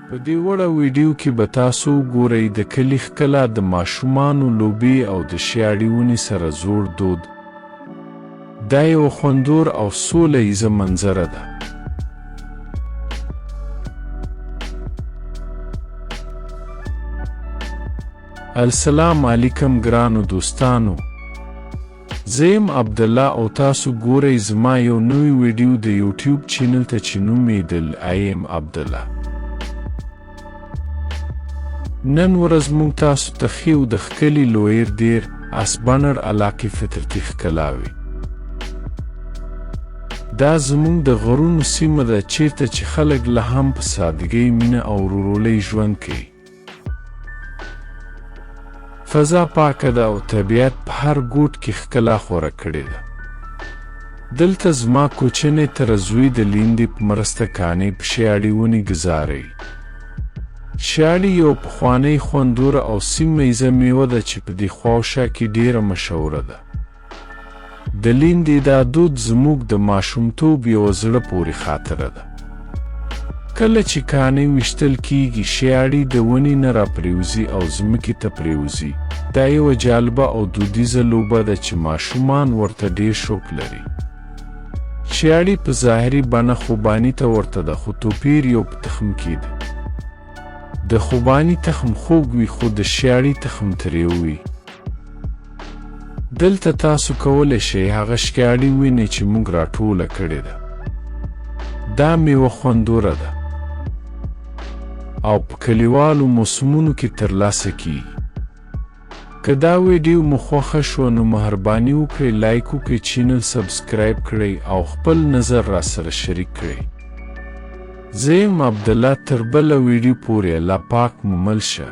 په دې وړه ویډیو کې به تاسو وګورئ د کلي ښکلا د ماشومانو لوبې او د شیاړې ونې سره زوړ دود. دا یوه خوندور او سوله ییزه منظره ده. السلام علیکم ګرانو دوستانو، زه یم عبدالله او تاسو ګورئ زما یو نوی ویډیو د یوټیوب چینل ته چې نوم یې د آی ایم عبدالله. نن ورځ موږ تاسو ته ښیو د ښکلي لویر دیر اسبانر علاقې فطرتي ښکلاوې. دا زموږ د غرونو سیمه ده چیرته چې خلک لا هم په سادګۍ مینه او ورورولۍ ژوند کوي. فضا پاکه ده او طبیعت په هر ګوټ کې ښکلا خوره کړې ده. دلته زما کوچنی ترزوی د لیندې په مرسته کانې په شیاړې ونې ګزاروي. شیاړې یو پخوانۍ خوندوره او سیمه ییزه میوه ده چې په دې خواوشا کې ډیره مشهوره ده. د لیندې دا دود زموږ د ماشومتوب یوه زړه پورې خاطره ده. کله چې کانې ویشتل کیږي شیاړې د ونې نه راپریوځي او ځمکې ته پریوځي. دا یوه جالبه او دودیزه لوبه ده چې ماشومان ورته ډیر شوق لري. شیاړې په ظاهري بڼه خوباني ته ورته ده خو توپیر یو په تخم کې ده. د خوباني تخم خوږ وي خو د شیاړې تخم تریو وي. دلته تاسو کولی شئ هغه شیاړې وینئ چې موږ راټوله کړې ده. دا میوه خوندوره ده او په کلیوالو موسمونو کې ترلاسه کیږي. که دا ویډیو مو خوښه شوه نو مهرباني وکړئ لایک وکړئ، چینل سبسکرایب کړئ او خپل نظر راسره شریک کړئ. زه یم عبدالله، تر بله ویډیو پورې الله پاک مو مل شه.